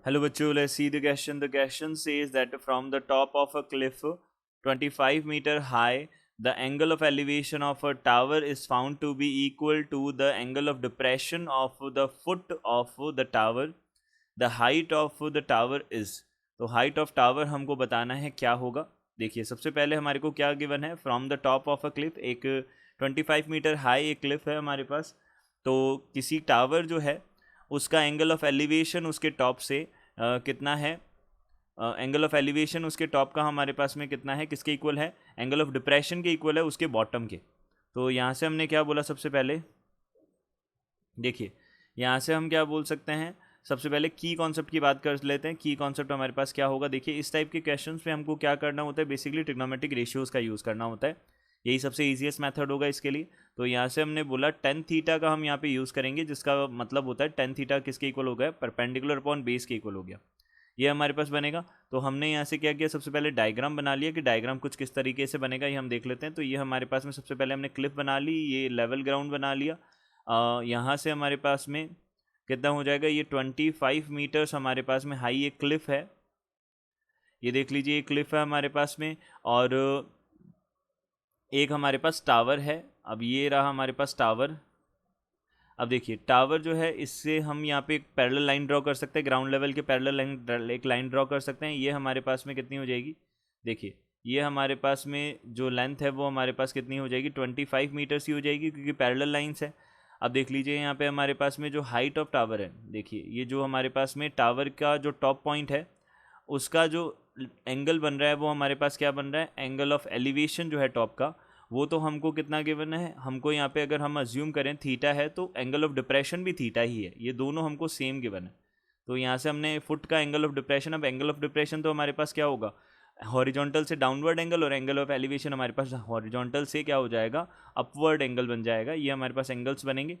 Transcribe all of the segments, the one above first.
Hello बच्चों, let's see the question. The question says that from the top of a cliff 25-meter high, the angle of elevation of a tower is found to be equal to the angle of depression of the foot of the tower. The height of the tower is. तो height of tower हमको बताना है क्या होगा. देखिए सबसे पहले हमारे को क्या गिवन है. From the top of a cliff, एक 25 मीटर हाई एक क्लिफ है हमारे पास. तो किसी टावर जो है उसका एंगल ऑफ एलिवेशन उसके टॉप से कितना है. एंगल ऑफ एलिवेशन उसके टॉप का हमारे पास में कितना है, किसके इक्वल है, एंगल ऑफ डिप्रेशन के इक्वल है उसके बॉटम के. तो यहाँ से हमने क्या बोला सबसे पहले. देखिए यहाँ से हम क्या बोल सकते हैं. सबसे पहले की कॉन्सेप्ट की बात कर लेते हैं. की कॉन्सेप्ट हमारे पास क्या होगा. देखिए इस टाइप के क्वेश्चंस में हमको क्या करना होता है, बेसिकली ट्रिग्नोमेट्रिक रेशियोज़ का यूज़ करना होता है. यही सबसे ईजीएस्ट मेथड होगा इसके लिए. तो यहाँ से हमने बोला टेन थीटा का हम यहाँ पे यूज़ करेंगे, जिसका मतलब होता है टेन थीटा किसके इक्वल हो गया, परपेंडिकुलर अपॉन बेस के इक्वल हो गया. ये हमारे पास बनेगा. तो हमने यहाँ से क्या किया, सबसे पहले डायग्राम बना लिया कि डायग्राम कुछ किस तरीके से बनेगा ये हम देख लेते हैं. तो ये हमारे पास में सबसे पहले हमने क्लिफ बना ली, ये लेवल ग्राउंड बना लिया. यहाँ से हमारे पास में कितना हो जाएगा, ये 25 मीटर्स हमारे पास में हाई एक क्लिफ है. ये देख लीजिए ये क्लिफ है हमारे पास में. और एक हमारे पास टावर है. अब ये रहा हमारे पास टावर. अब देखिए टावर जो है इससे हम यहाँ पे एक पैरेलल लाइन ड्रॉ कर सकते हैं, ग्राउंड लेवल के पैरेलल लाइन, एक लाइन ड्रॉ कर सकते हैं. ये हमारे पास में कितनी हो जाएगी. देखिए ये हमारे पास में जो लेंथ है वो हमारे पास कितनी हो जाएगी, 25 मीटर्स ही हो जाएगी क्योंकि पैरेलल लाइंस है. अब देख लीजिए यहाँ पे हमारे पास में जो हाइट ऑफ टावर है, देखिए ये जो हमारे पास में टावर का जो टॉप पॉइंट है उसका जो एंगल बन रहा है वो हमारे पास क्या बन रहा है, एंगल ऑफ एलिवेशन जो है टॉप का, वो तो हमको कितना गिवन है. हमको यहाँ पे अगर हम अज्यूम करें थीटा है तो एंगल ऑफ डिप्रेशन भी थीटा ही है. ये दोनों हमको सेम गिवन है. तो यहाँ से हमने फुट का एंगल ऑफ डिप्रेशन. अब एंगल ऑफ डिप्रेशन तो हमारे पास क्या होगा, हॉरिजॉन्टल से डाउनवर्ड एंगल, और एंगल ऑफ एलिवेशन हमारे पास हॉरिजॉन्टल से क्या हो जाएगा, अपवर्ड एंगल बन जाएगा. ये हमारे पास एंगल्स बनेंगे,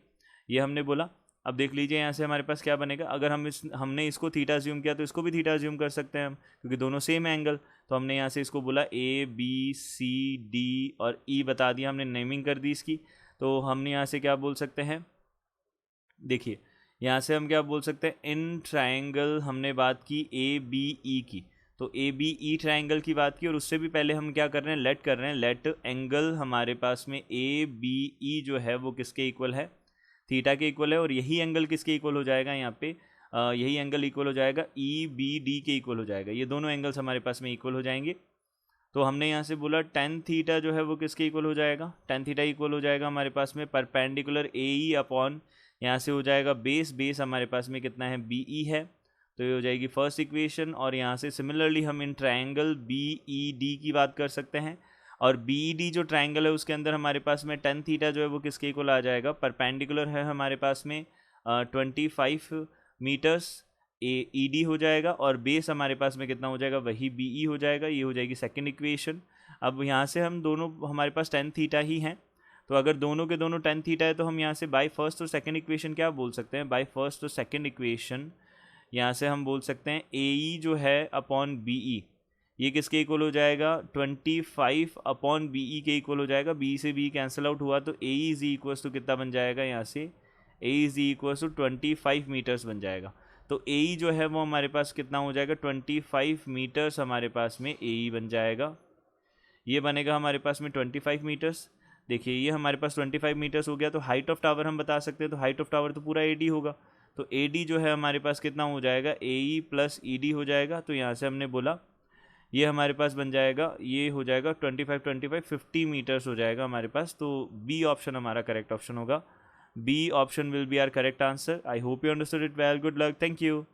ये हमने बोला. अब देख लीजिए यहाँ से हमारे पास क्या बनेगा. अगर हमने इसको थीटा अज्यूम किया तो इसको भी थीटा अज्यूम कर सकते हैं हम, क्योंकि दोनों सेम एंगल. तो हमने यहाँ से इसको बोला ए बी सी डी और ई बता दिया, हमने नेमिंग कर दी इसकी. तो हमने यहाँ से क्या बोल सकते हैं, देखिए यहाँ से हम क्या बोल सकते हैं, इन ट्राइंगल हमने बात की ए बी ई की. तो ए बी ई ट्राइंगल की बात की, और उससे भी पहले हम क्या कर रहे हैं, लेट कर रहे हैं. लेट एंगल हमारे पास में ए बी ई जो है वो किसके इक्वल है, थीटा के इक्वल है. और यही एंगल किसके इक्वल हो जाएगा यहाँ पे, यही एंगल इक्वल हो जाएगा ई बी डी के इक्वल हो जाएगा. ये दोनों एंगल्स हमारे पास में इक्वल हो जाएंगे. तो हमने यहाँ से बोला टेन थीटा जो है वो किसके इक्वल हो जाएगा, टेन थीटा इक्वल हो जाएगा हमारे पास में परपेंडिकुलर ए ई अपॉन, यहाँ से हो जाएगा बेस. बेस हमारे पास में कितना है, बी ई है. तो ये हो जाएगी फर्स्ट इक्वेशन. और यहाँ से सिमिलरली हम इन ट्राइंगल बी ई डी की बात कर सकते हैं. और बी ई डी जो ट्राइंगल है उसके अंदर हमारे पास में टेन थीटा जो है वो किसके इक्वल आ जाएगा, परपेंडिकुलर है हमारे पास में 25 मीटर्स ए ई डी हो जाएगा. और बेस हमारे पास में कितना हो जाएगा, वही बी ई हो जाएगा. ये हो जाएगी सेकंड इक्वेशन. अब यहाँ से हम दोनों हमारे पास टेन थीटा ही हैं. तो अगर दोनों के दोनों टेन थीटा है तो हम यहाँ से बाय फर्स्ट और सेकंड इक्वेशन क्या बोल सकते हैं, बाय फर्स्ट और सेकंड इक्वेशन यहाँ से हम बोल सकते हैं ए ई जो है अपॉन बी ई, ये किसके इक्वल हो जाएगा, 25 अपॉन बी ई के इक्वल हो जाएगा. बी से बी कैंसिल आउट हुआ तो ए इज इक्वल्स टू कितना बन जाएगा, यहाँ से ए इज इक्वल्स टू 25 मीटर्स बन जाएगा. तो ए ई जो है वो हमारे पास कितना हो जाएगा, 25 मीटर्स हमारे पास में ए ई बन जाएगा. ये बनेगा हमारे पास में 25 मीटर्स. देखिए ये हमारे पास 25 मीटर्स हो गया. तो हाइट ऑफ टावर हम बता सकते हैं, तो हाइट ऑफ टावर तो पूरा ए डी होगा. तो ए डी जो है हमारे पास कितना हो जाएगा, ए ई प्लस ई डी हो जाएगा. तो यहाँ से हमने बोला ये हमारे पास बन जाएगा, ये हो जाएगा 25 50 मीटर्स हो जाएगा हमारे पास. तो बी ऑप्शन हमारा करेक्ट ऑप्शन होगा. B option will be our correct answer. I hope you understood it well. Good luck. Thank you.